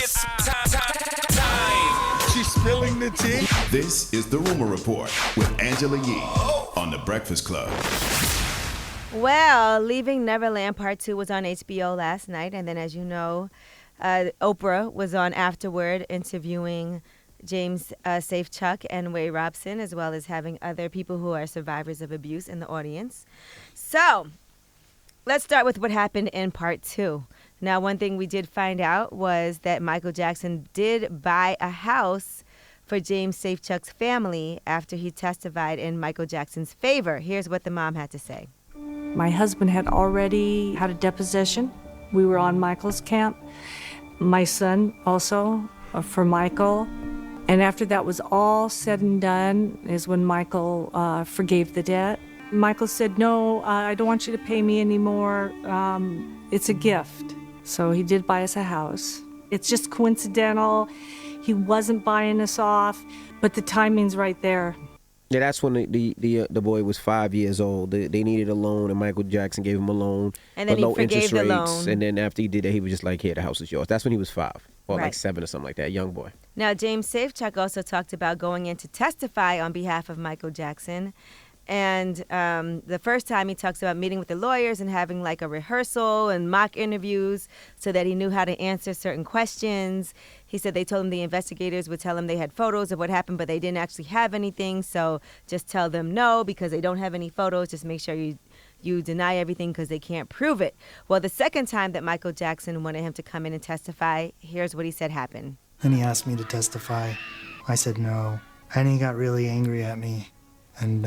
It's time. She's spilling the tea. This is The Rumor Report with Angela Yee on The Breakfast Club. Well, Leaving Neverland Part 2 was on HBO last night. And then, as you know, Oprah was on afterward interviewing James Safechuck and Way Robson, as well as having other people who are survivors of abuse in the audience. So let's start with what happened in Part 2. Now, one thing we did find out was that Michael Jackson did buy a house for James Safechuck's family after he testified in Michael Jackson's favor. Here's what the mom had to say. My husband had already had a deposition. We were on Michael's camp. My son also, for Michael. And after that was all said and done is when Michael forgave the debt. Michael said, no, I don't want you to pay me anymore. It's a gift. So he did buy us a house. It's just coincidental. He wasn't buying us off, but the timing's right there. Yeah, that's when the boy was 5 years old. They needed a loan, and Michael Jackson gave him a loan. And then he low forgave interest the rates. loan. And then after he did that, he was just like, here, the house is yours. That's when he was 5, or Right. like 7 or something like that, young boy. Now, James Safechuck also talked about going in to testify on behalf of Michael Jackson. And the first time he talks about meeting with the lawyers and having like a rehearsal and mock interviews so that he knew how to answer certain questions. He said they told him the investigators would tell him they had photos of what happened, but they didn't actually have anything. So just tell them no because they don't have any photos. Just make sure you deny everything because they can't prove it. Well, the second time that Michael Jackson wanted him to come in and testify, here's what he said happened. And he asked me to testify. I said no. And he got really angry at me. And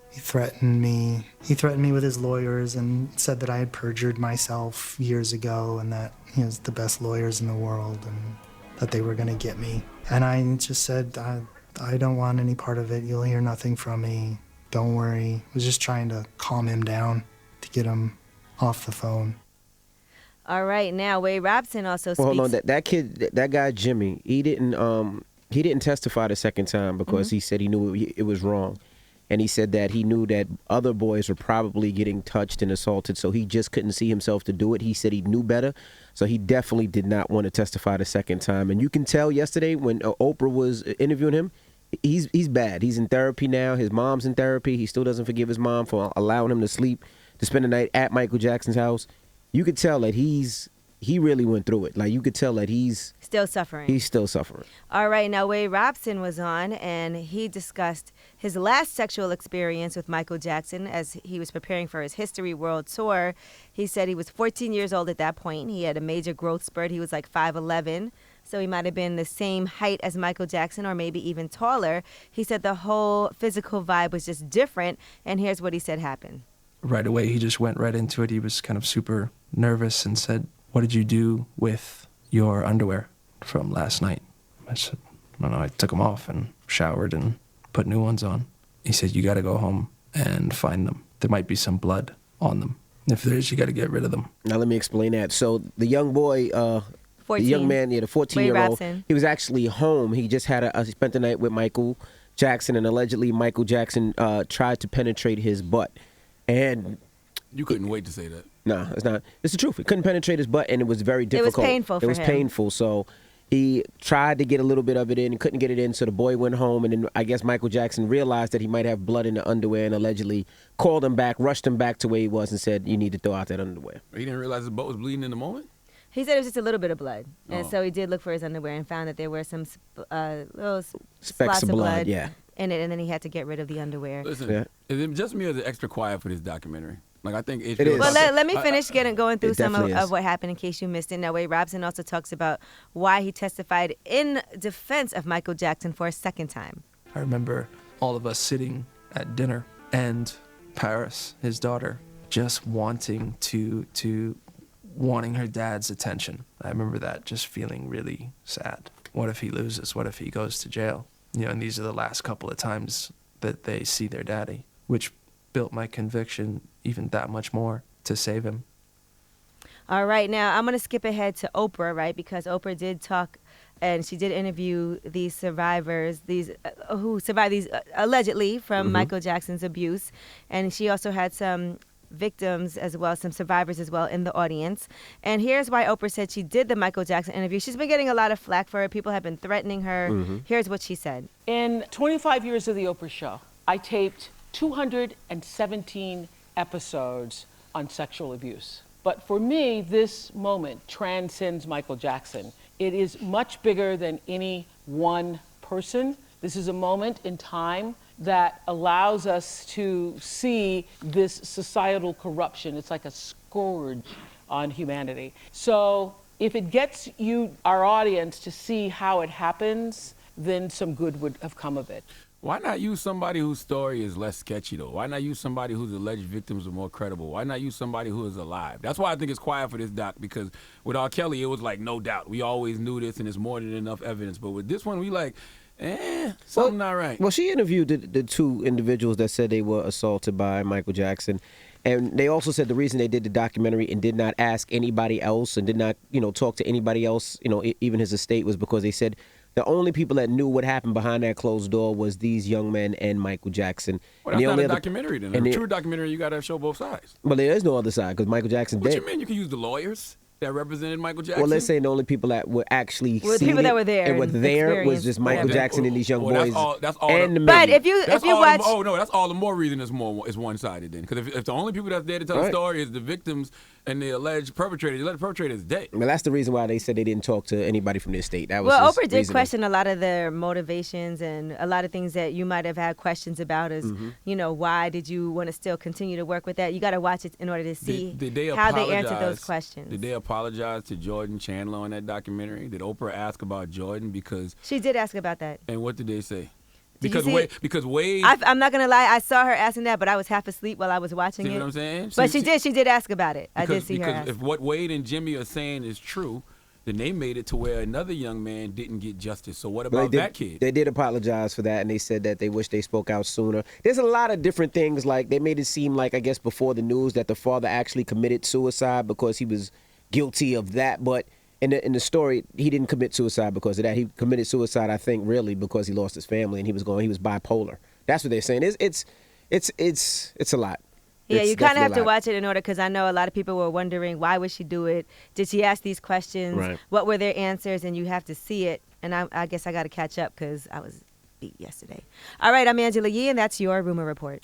he threatened me. He threatened me with his lawyers and said that I had perjured myself years ago and that he was the best lawyers in the world and that they were going to get me. And I just said, I don't want any part of it. You'll hear nothing from me. Don't worry. I was just trying to calm him down to get him off the phone. All right. Now, Way Robson also speaks. Well, hold on. That kid, that guy, Jimmy, he didn't testify the second time because he said he knew it was wrong. And he said that he knew that other boys were probably getting touched and assaulted, so he just couldn't see himself to do it. He said he knew better, so he definitely did not want to testify the second time. And you can tell yesterday when Oprah was interviewing him, he's bad. He's in therapy now. His mom's in therapy. He still doesn't forgive his mom for allowing him to spend the night at Michael Jackson's house. You could tell that he really went through it. Like, you could tell that he's still suffering. He's still suffering. All right. Now, Way Robson was on, and he discussed his last sexual experience with Michael Jackson as he was preparing for his History World Tour. He said he was 14 years old at that point. He had a major growth spurt. He was like 5'11", so he might have been the same height as Michael Jackson or maybe even taller. He said the whole physical vibe was just different, and here's what he said happened. Right away, he just went right into it. He was kind of super nervous and said, "What did you do with your underwear from last night?" I said, "I don't know, I took them off and showered and put new ones on." He said, "You got to go home and find them. There might be some blood on them. If there is, you got to get rid of them." Now, let me explain that. So the young boy, 14. the young man, the 14-year-old, Robson. he was actually home. He just had he spent the night with Michael Jackson, and allegedly Michael Jackson tried to penetrate his butt. And you couldn't wait to say that. No, it's not. It's the truth. He couldn't penetrate his butt, and it was very difficult. It was painful for him. It was painful, so he tried to get a little bit of it in and couldn't get it in, so the boy went home, and then I guess Michael Jackson realized that he might have blood in the underwear and allegedly called him back, rushed him back to where he was and said, "You need to throw out that underwear." He didn't realize his butt was bleeding in the moment? He said it was just a little bit of blood. And Oh. so he did look for his underwear and found that there were some little Specks spots of blood, yeah. in it, and then he had to get rid of the underwear. Listen, Yeah. is it just me or is it extra quiet for this documentary? Like, I think It HBO is. Well, let me finish going through It some definitely is. of what happened in case you missed it. Now, Way Robson also talks about why he testified in defense of Michael Jackson for a second time. I remember all of us sitting at dinner and Paris, his daughter, just wanting wanting her dad's attention. I remember that, just feeling really sad. What if he loses? What if he goes to jail? You know, and these are the last couple of times that they see their daddy, which built my conviction even that much more to save him. All right, now I'm going to skip ahead to Oprah, right? Because Oprah did talk, and she did interview these survivors, who survived these allegedly from Michael Jackson's abuse, and she also had some victims as well, some survivors as well in the audience. And here's why Oprah said she did the Michael Jackson interview. She's been getting a lot of flack for it. People have been threatening her. Here's what she said. In 25 years of the Oprah Show, I taped 217 episodes on sexual abuse. But for me, this moment transcends Michael Jackson. It is much bigger than any one person. This is a moment in time that allows us to see this societal corruption. It's like a scourge on humanity. So if it gets you, our audience, to see how it happens, then some good would have come of it. Why not use somebody whose story is less sketchy, though? Why not use somebody whose alleged victims are more credible? Why not use somebody who is alive? That's why I think it's quiet for this doc, because with R. Kelly, it was like, no doubt. We always knew this, and it's more than enough evidence. But with this one, we like, something not right. Well, she interviewed the two individuals that said they were assaulted by Michael Jackson. And they also said the reason they did the documentary and did not ask anybody else and did not, talk to anybody else, even his estate, was because they said the only people that knew what happened behind that closed door was these young men and Michael Jackson. Well, that's not a documentary then. In a true documentary, you got to show both sides. Well, there is no other side because Michael Jackson What dead. you mean? You can use the lawyers that represented Michael Jackson? Well, let's say the only people that were actually people that were there and were and there was just Michael Jackson and these young boys. That's all and the but if you watch, that's all the more reason it's one-sided then. Because if the only people that's there to tell the story is the victims and the alleged perpetrator is dead. Well, that's the reason why they said they didn't talk to anybody from the estate. That was Oprah did question a lot of their motivations and a lot of things that you might have had questions about. Is why did you want to still continue to work with that? You got to watch it in order to see how they answered those questions. Did they apologize to Jordan Chandler on that documentary? Did Oprah ask about Jordan? Because she did ask about that. And what did they say? Because Wade. I'm not gonna lie, I saw her asking that, but I was half asleep while I was watching it. See what I'm saying? But she did ask about it. I did see her ask. Because if what Wade and Jimmy are saying is true, then they made it to where another young man didn't get justice. So what about that kid? They did apologize for that, and they said that they wish they spoke out sooner. There's a lot of different things. Like they made it seem like, I guess, before the news that the father actually committed suicide because he was guilty of that, but in the story, he didn't commit suicide because of that. He committed suicide, I think, really because he lost his family and he was bipolar. That's what they're saying. It's a lot. Yeah, you kind of have to watch it in order, because I know a lot of people were wondering, why would she do it? Did she ask these questions? Right. What were their answers? And you have to see it. And I guess I got to catch up because I was beat yesterday. All right, I'm Angela Yee, and that's your Rumor Report.